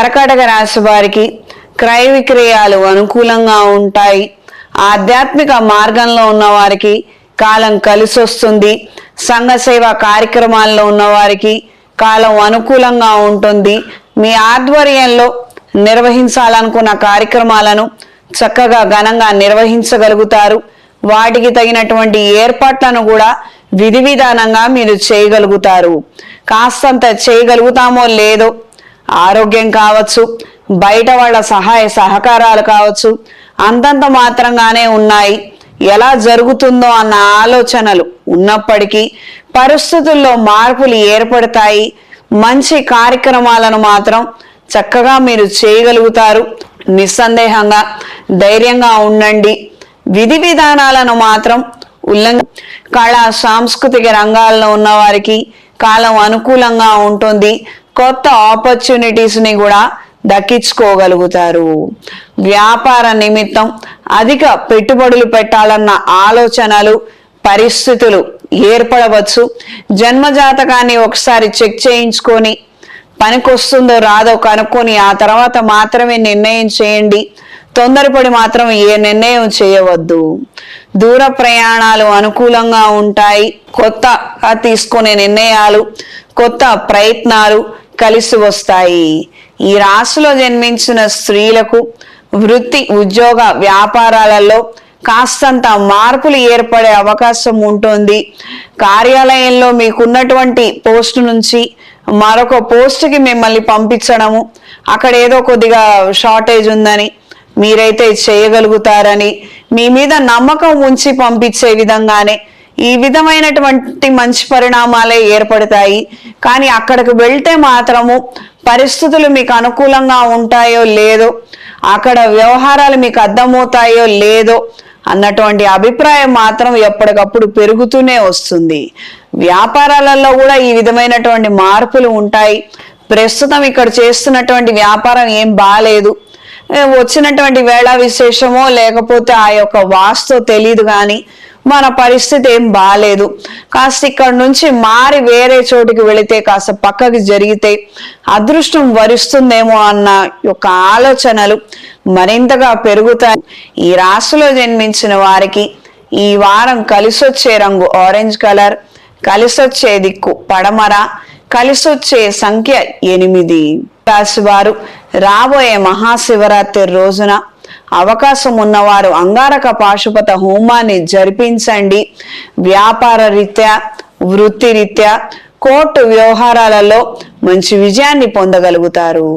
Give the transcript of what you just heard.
కర్కాటక రాశి వారికి క్రయ విక్రయాలు అనుకూలంగా ఉంటాయి. ఆధ్యాత్మిక మార్గంలో ఉన్న వారికి కాలం కలిసి వస్తుంది. సంఘ సేవా కార్యక్రమాల్లో ఉన్న వారికి కాలం అనుకూలంగా ఉంటుంది. మీ ఆధ్వర్యంలో నిర్వహించాలనుకున్న కార్యక్రమాలను చక్కగా ఘనంగా నిర్వహించగలుగుతారు. వాటికి తగినటువంటి ఏర్పాట్లను కూడా విధి విధానంగా మీరు చేయగలుగుతారు. కాస్తంత చేయగలుగుతామో లేదో, ఆరోగ్యం కావచ్చు, బయట వాళ్ళ సహాయ సహకారాలు కావచ్చు, అంతంత మాత్రంగానే ఉన్నాయి. ఎలా జరుగుతుందో అన్న ఆలోచనలు ఉన్నప్పటికీ పరిస్థితుల్లో మార్పులు ఏర్పడతాయి. మంచి కార్యక్రమాలను మాత్రం చక్కగా మీరు చేయగలుగుతారు. నిస్సందేహంగా ధైర్యంగా ఉండండి. విధి విధానాలను మాత్రం కళా సాంస్కృతిక రంగాల్లో ఉన్న వారికి కాలం అనుకూలంగా ఉంటుంది. కొత్త ఆపర్చునిటీస్ ని కూడా దక్కించుకోగలుగుతారు. వ్యాపార నిమిత్తం అధిక పెట్టుబడులు పెట్టాలన్న ఆలోచనలు, పరిస్థితులు ఏర్పడవచ్చు. జన్మజాతకాన్ని ఒకసారి చెక్ చేయించుకొని పనికొస్తుందో రాదో కనుక్కొని ఆ తర్వాత మాత్రమే నిర్ణయం చేయండి. తొందరపడి మాత్రం ఏ నిర్ణయం చేయవద్దు. దూర ప్రయాణాలు అనుకూలంగా ఉంటాయి. కొత్తగా తీసుకునే నిర్ణయాలు, కొత్త ప్రయత్నాలు కలిసి వస్తాయి. ఈ రాశిలో జన్మించిన స్త్రీలకు వృత్తి, ఉద్యోగ, వ్యాపారాలలో కాస్తంత మార్పులు ఏర్పడే అవకాశం ఉంటుంది. కార్యాలయంలో మీకున్నటువంటి పోస్టు నుంచి మరొక పోస్టుకి మిమ్మల్ని పంపించడము, అక్కడ ఏదో కొద్దిగా షార్టేజ్ ఉందని మీరైతే చేయగలుగుతారని మీ మీద నమ్మకం ఉంచి పంపించే విధంగానే ఈ విధమైనటువంటి మంచి పరిణామాలే ఏర్పడతాయి. కానీ అక్కడికి వెళ్తే మాత్రము పరిస్థితులు మీకు అనుకూలంగా ఉంటాయో లేదో, అక్కడ వ్యవహారాలు మీకు అర్థమవుతాయో లేదో అన్నటువంటి అభిప్రాయం మాత్రం ఎప్పటికప్పుడు పెరుగుతూనే వస్తుంది. వ్యాపారాలలో కూడా ఈ విధమైనటువంటి మార్పులు ఉంటాయి. ప్రస్తుతం ఇక్కడ చేస్తున్నటువంటి వ్యాపారం ఏం బాలేదు, వచ్చినటువంటి వేళ విశేషమో లేకపోతే ఆ యొక్క వాస్తు తెలియదు, కానీ మన పరిస్థితి ఏం బాలేదు, కాస్త ఇక్కడ నుంచి మారి వేరే చోటుకి వెళితే, కాస్త పక్కకి జరిగితే అదృష్టం వరిస్తుందేమో అన్న యొక్క ఆలోచనలు మరింతగా పెరుగుతాయి. ఈ రాశిలో జన్మించిన వారికి ఈ వారం కలిసొచ్చే రంగు ఆరెంజ్ కలర్, కలిసొచ్చే దిక్కు పడమర, కలిసొచ్చే సంఖ్య 8. రాశి వారు రాబోయే మహాశివరాత్రి రోజున అవకాశం ఉన్నవారు అంగారక పాశుపత హోమాన్ని జరిపించండి. వ్యాపార రీత్యా, వృత్తి రీత్యా, కోర్టు వ్యవహారాలలో మంచి విజయాన్ని పొందగలుగుతారు.